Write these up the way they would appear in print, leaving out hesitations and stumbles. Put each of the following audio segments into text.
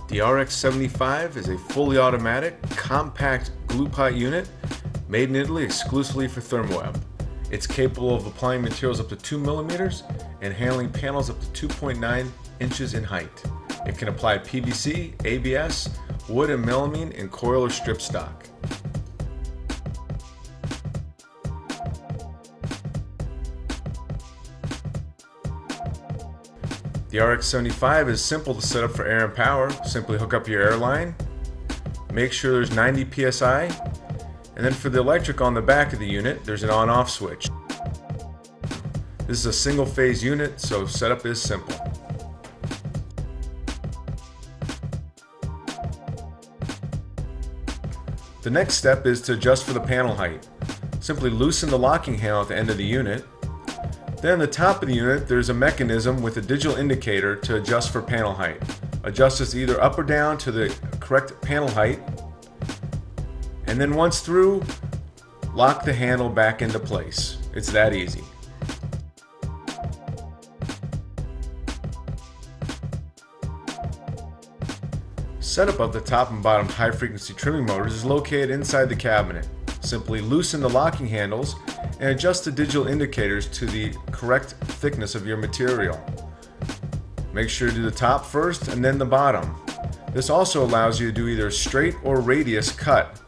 The RX75 is a fully automatic, compact glue pot unit made in Italy exclusively for Therm. It's capable of applying materials up to 2 millimeters and handling panels up to 2.9 inches in height. It can apply PVC, ABS, wood and melamine in coil or strip stock. The RX75 is simple to set up for air and power. Simply hook up your air line, make sure there's 90 psi, and then for the electric on the back of the unit, there's an on-off switch. This is a single phase unit, so setup is simple. The next step is to adjust for the panel height. Simply loosen the locking handle at the end of the unit. Then on the top of the unit, there's a mechanism with a digital indicator to adjust for panel height. Adjust this either up or down to the correct panel height. And then once through, lock the handle back into place. It's that easy. Setup of the top and bottom high frequency trimming motors is located inside the cabinet. Simply loosen the locking handles and adjust the digital indicators to the correct thickness of your material. Make sure to do the top first and then the bottom. This also allows you to do either a straight or radius cut.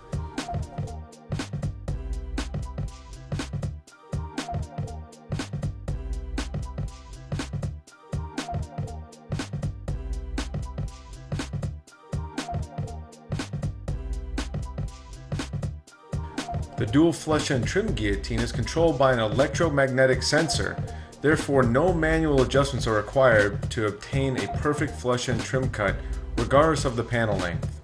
The dual flush end trim guillotine is controlled by an electromagnetic sensor. Therefore, no manual adjustments are required to obtain a perfect flush end trim cut, regardless of the panel length.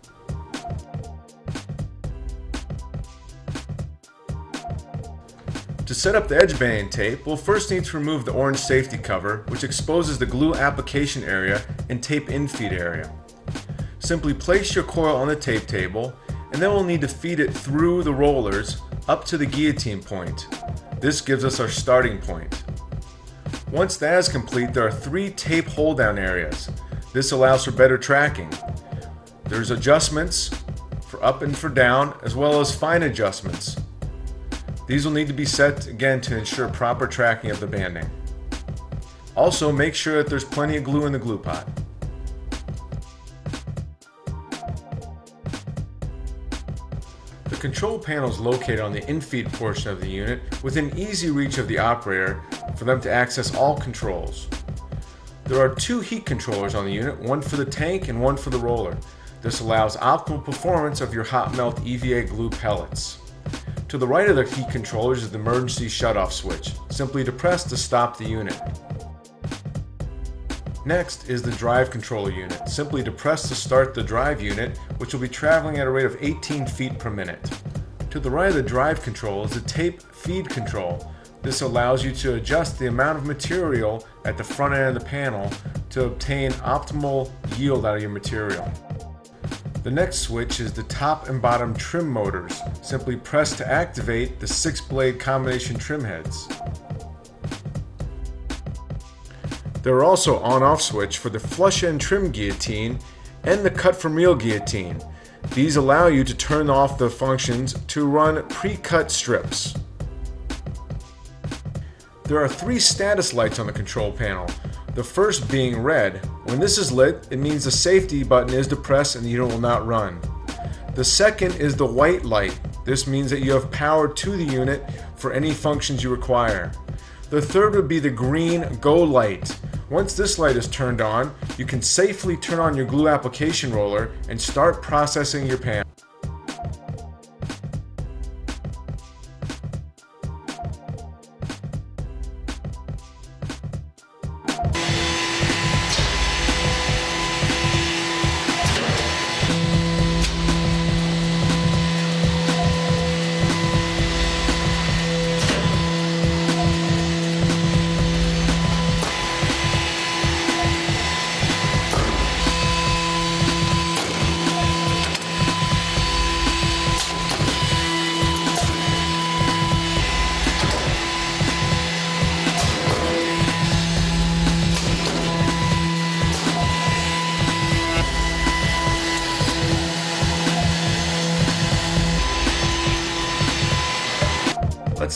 To set up the edge banding tape, we'll first need to remove the orange safety cover, which exposes the glue application area and tape infeed area. Simply place your coil on the tape table, and then we'll need to feed it through the rollers up to the guillotine point. This gives us our starting point. Once that is complete, there are 3 tape hold down areas. This allows for better tracking. There's adjustments for up and for down, as well as fine adjustments. These will need to be set again to ensure proper tracking of the banding. Also, make sure that there's plenty of glue in the glue pot. The control panel is located on the infeed portion of the unit within easy reach of the operator for them to access all controls. There are 2 heat controllers on the unit, one for the tank and one for the roller. This allows optimal performance of your hot melt EVA glue pellets. To the right of the heat controllers is the emergency shutoff switch. Simply depress to stop the unit. Next is the drive controller unit. Simply depress to start the drive unit, which will be traveling at a rate of 18 feet per minute. To the right of the drive control is the tape feed control. This allows you to adjust the amount of material at the front end of the panel to obtain optimal yield out of your material. The next switch is the top and bottom trim motors. Simply press to activate the 6-blade combination trim heads. There are also on-off switch for the flush end trim guillotine and the cut from reel guillotine. These allow you to turn off the functions to run pre-cut strips. There are 3 status lights on the control panel. The first being red. When this is lit, it means the safety button is depressed and the unit will not run. The second is the white light. This means that you have power to the unit for any functions you require. The third would be the green go light. Once this light is turned on, you can safely turn on your glue application roller and start processing your panel.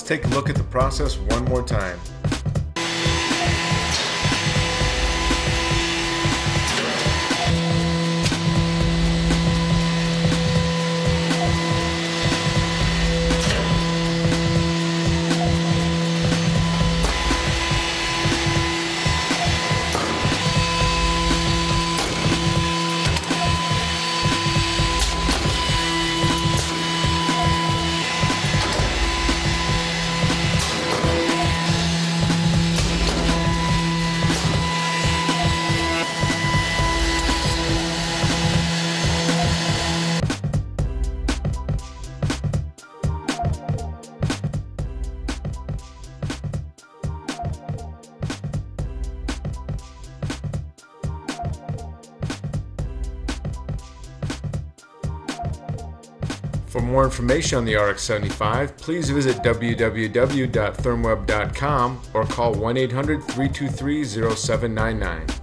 Let's take a look at the process one more time. For more information on the RX75, please visit www.thermweb.com or call 1-800-323-0799.